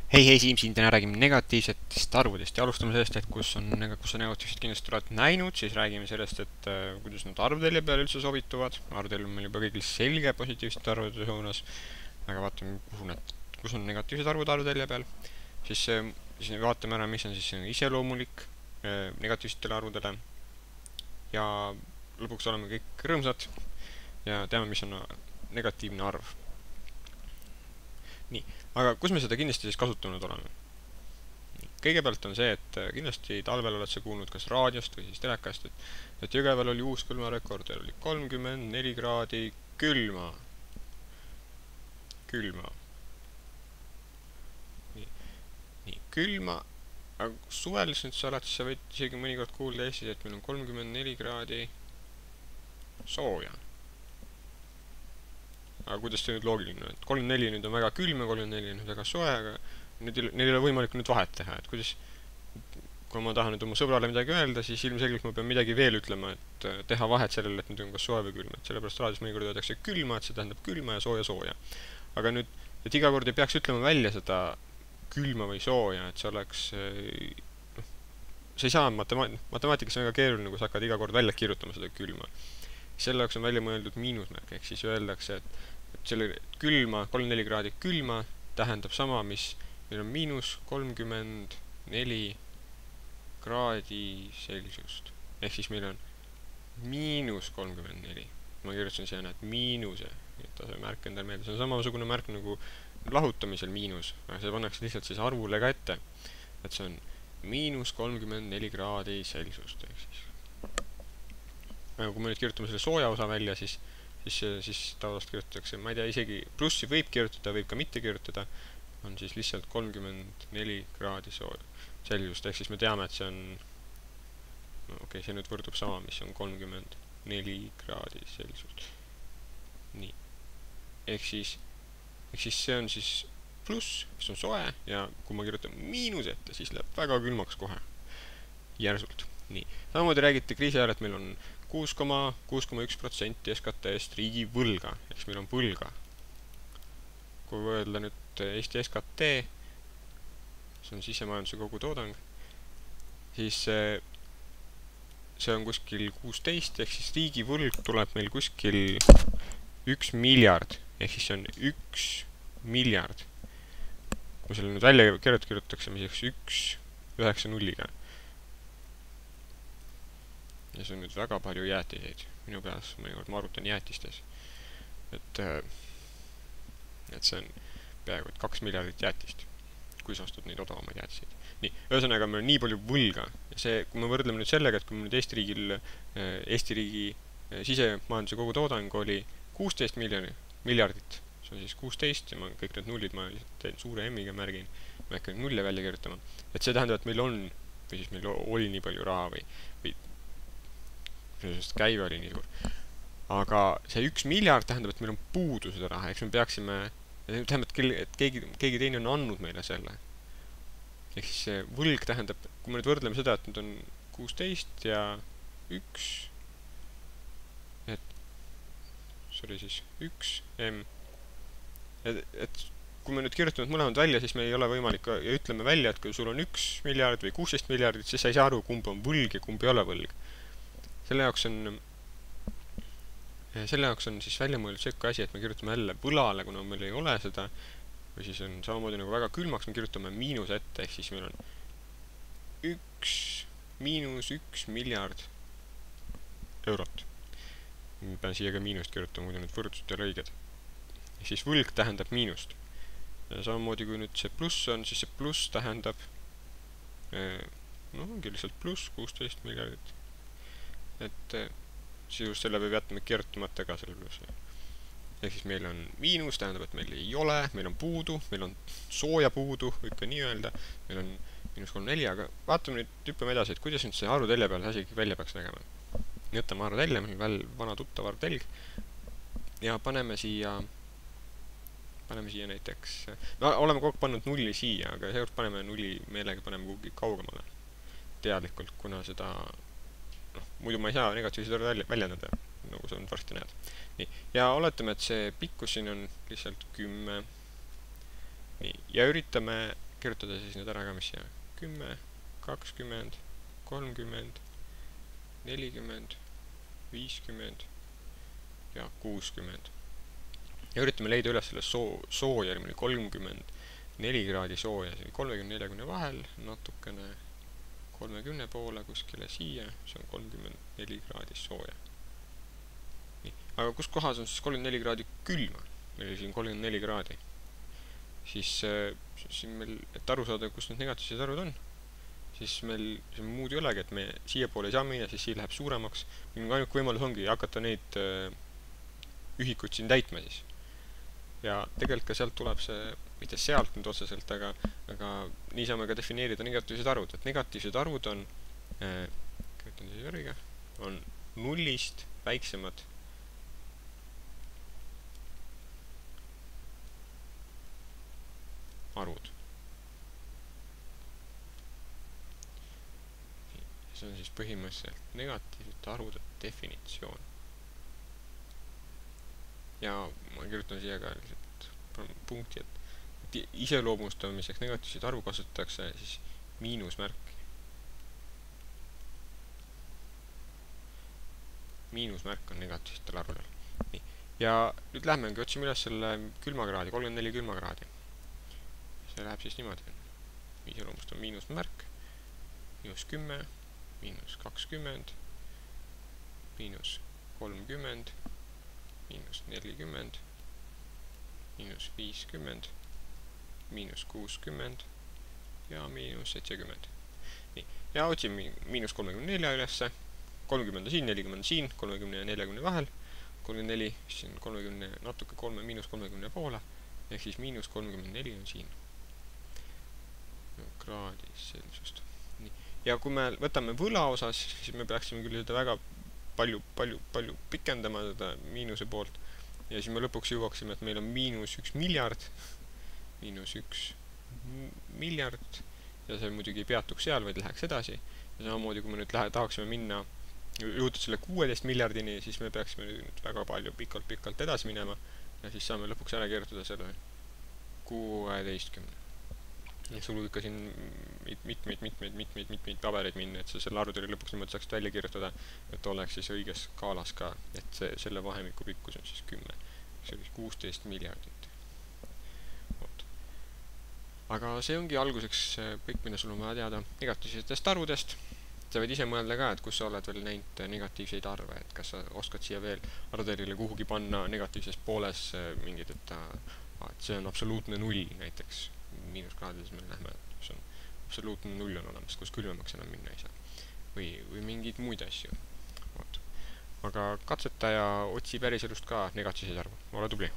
Hei, Siim, siin täna räägime negatiivsetest arvudest ja alustame sellest, et kus sa negatiivset kindlasti oled näinud, siis räägime sellest, et kuidas nad arvtelje peale üldse sobituvad. Arvtelje on meil juba kõigil selge positiivsete arvude suunas, aga vaatame, kus on negatiivsed arvud arvtelje peal. Siis vaatame ära, mis on siis iseloomulik negatiivsetele arvudele ja lõpuks oleme kõik rõõmsad ja teame, mis on negatiivne arv. Nii, aga kus me seda kindlasti siis kasutanud oleme? Kõigepealt on see, et kindlasti talvel oled sa kuulnud kas raadiost või siis telekast, et Jõgeval oli uus külmarekord, oli 34 kraadi külma. Nii, külma, aga suvel nüüd sa võid isegi mõnikord kuulda Eestis, et meil on 34 kraadi sooja. Aga kuidas see nüüd loogiline on, et 34 nüüd on väga külm ja 34 on väga soe, aga neil ei ole võimalik nüüd vahet teha, et kuidas, kui ma tahan nüüd oma sõbrale midagi öelda, siis ilmselgelt ma pean midagi veel ütlema, et teha vahet sellele, et nüüd on kas soe või külm, et sellepärast raadios mõnikord öeldakse külma, et see tähendab külma ja sooja. Aga nüüd, et iga kord ei peaks ütlema välja seda külma või sooja, et see oleks, see ei saa, matemaatikas on väga keeruline, kui sa hakkad iga kord välja kirjutama seda külma. Selle jaoks on välja mõeldud miinusmärk, ehk siis öeldakse, et selle külma, 34 kraadi külma tähendab sama, mis meil on miinus 34 kraadi seltsust. Ehk siis meil on miinus 34. Ma kirjutasin siia näed miinuse, et see märk endal meelde. See on samasugune märk nagu lahutamisel miinus, aga see pannakse lihtsalt siis arvule ka ette. Et see on miinus 34 kraadi seltsust, ehk siis. Aga kui me nüüd kirjutame selle sooja osa välja, siis tavaliselt kirjutatakse, ma ei tea, isegi plussi võib kirjutada, võib ka mitte kirjutada, on siis lihtsalt 34 kraadi seltsust, ehk siis me teame, et see on, no okei, see nüüd võrdub sama, mis on 34 kraadi seltsust. Nii. Ehk siis see on siis pluss, mis on soe, ja kui ma kirjutan miinus ette, siis läheb väga külmaks kohe. Järsult. Nii. Samamoodi räägiti kriisi ajal, et meil on 6,1% SKT-st riigi võlga, ehk meil on võlga. Kui võrdle nüüd Eesti SKT, see on sisemajanduse kogutoodang, siis see on kuskil 16, ehk siis riigi võlg tuleb meil kuskil 1 miljard, ehk siis see on 1 miljard. Kui selle nüüd välja kirjutatakse, mis 1,9 nulliga. Ja see on nüüd väga palju jäätiseid. Minu peas mõnikord ma arvutan jäätistes. Et see on peaaegu 2 miljardit jäätist, kui sa ostud neid odavamaid jäätiseid. Nii, ühesõnaga meil on nii palju võlga. Ja see, kui me võrdleme nüüd sellega, et kui nüüd Eesti riigi sisemajanduse kogutoodang oli 16 miljardit, see on siis 16 ja ma kõik need nullid ma teen suure M-iga märgin, ma hakkan nulle välja kirjutama. Et see tähendab, et meil on, või siis meil oli nii palju raha või sest käive oli nii suur. Aga see 1 miljard tähendab, et meil on puudu seda raha, eks me peaksime, tähendab, et keegi teine on andnud meile selle. Ehk siis see võlg tähendab, kui me nüüd võrdleme seda, et nüüd on 16 ja 1, see oli siis 1 M. Et kui me nüüd kirjutame mõlemad välja, siis me ei ole võimalik ja ütleme välja, et kui sul on 1 miljard või 16 miljardit, siis sa ei saa aru, kumb on võlg ja kumb ei ole võlg. Selle jaoks on siis välja mõeldud sekka asi, et me kirjutame jälle võlale, kuna meil ei ole seda, või siis on samamoodi nagu väga külmaks, me kirjutame miinus ette, ehk siis meil on miinus 1 miljard eurot. Ma pean siia ka miinust kirjutama, muidu nüüd võrdsused ei ole õiged. Ehk siis võlg tähendab miinust. Ja samamoodi kui nüüd see pluss on, siis see pluss tähendab, ongi lihtsalt pluss 16 miljardit. Et sisust selle võib jätma kirjutamata ka selle plussi. Ehk siis meil on miinus, tähendab, et meil ei ole, meil on puudu, meil on sooja puudu, võib ka nii öelda, meil on miinus 34, aga vaatame nüüd hüppame edasi, et kuidas nüüd see arvutelje peal see asi välja peaks nägema. Võtame arvutelje, meil on veel vana tuttav arvutelg ja paneme siia näiteks, no oleme kogu pannud nulli siia, aga seekord paneme nulli meelega kuhugi kaugemale teadlikult, kuna seda muidu ma ei saa negatiivseid arve väljendada, nagu sa varsti näed. Nii, ja oletame, et see pikkus siin on lihtsalt 10. Nii, ja üritame kirjutada siis need ära ka, mis siia 10, 20, 30, 40, 50 ja 60. Ja üritame leida üles selle sooja, meil oli 34 kraadi sooja, 30-40 vahel, natukene 30 poole kuskile siia, see on 34 kraadi sooja. Nii. Aga kus kohas on siis 34 kraadi külma? Meil oli siin 34 kraadi. Siis siin meil, et aru saada, kus need negatiivsed arvud on, siis meil muud ei olegi, et me siia poole ei saa minna, siis siia läheb suuremaks. Minu ainuke võimalus ongi hakata neid ühikuid siin täitma siis. Ja tegelikult ka sealt tuleb see, mitte sealt nüüd otseselt, aga nii saame ka defineerida negatiivsed arvud. Et negatiivsed arvud on, kirjutan siis järgiga, on nullist väiksemad arvud. See on siis põhimõtteliselt negatiivsete arvude definitsioon. Ja ma kirjutan siia ka punkti, et iseloomustamiseks negatiivseid arvu kasutatakse siis miinusmärki. Miinusmärk on negatiivsetel arvudel. Nii. Ja nüüd lähmegi otsime üles selle külmakraadi, 34 külmakraadi. See läheb siis niimoodi. Iseloomustab miinusmärk, -10, -20, -30, -40, -50, -60 ja -70. Nii. Ja otsime -34 ülesse. 30 siin, 40 siin, 30 ja 40 vahel. 34, siin 30, natuke -30 poole. Ehk siis -34 on siin. Kraadis sellisust. Nii. Ja kui me võtame võla osas, siis me peaksime küll seda väga palju pikendama seda miinuse poolt. Ja siis me lõpuks jõuaksime, et meil on -1 miljard. -1 miljard. Ja see muidugi ei peatuks seal, vaid läheks edasi. Ja samamoodi, kui me nüüd tahaksime minna jõuda selle 16 miljardini, siis me peaksime nüüd väga palju pikalt edasi minema. Ja siis saame lõpuks ära kirjutada selle 16. Ja sul võib ikka siin mitmeid pabereid minna, et sa selle arvuturi lõpuks niimoodi saaks välja kirjutada, et oleks siis õiges skaalas ka, et selle vahemiku pikkus on siis 10. See oli 16 miljardit. Aga see ongi alguseks kõik, mida sul on vaja teada negatiivsetest arvudest. Sa võid ise mõelda ka, et kus sa oled veel näinud negatiivseid arve, et kas sa oskad siia veel arvuterile kuhugi panna negatiivses pooles mingid, et see on absoluutne null näiteks. Miinuskraadides me näeme, et see on absoluutne null on olemas, kus külmemaks enam minna ei saa. Või mingeid muid asju. Aga katseta ja otsi päriselust ka negatiivseid arvu. Ole tubli!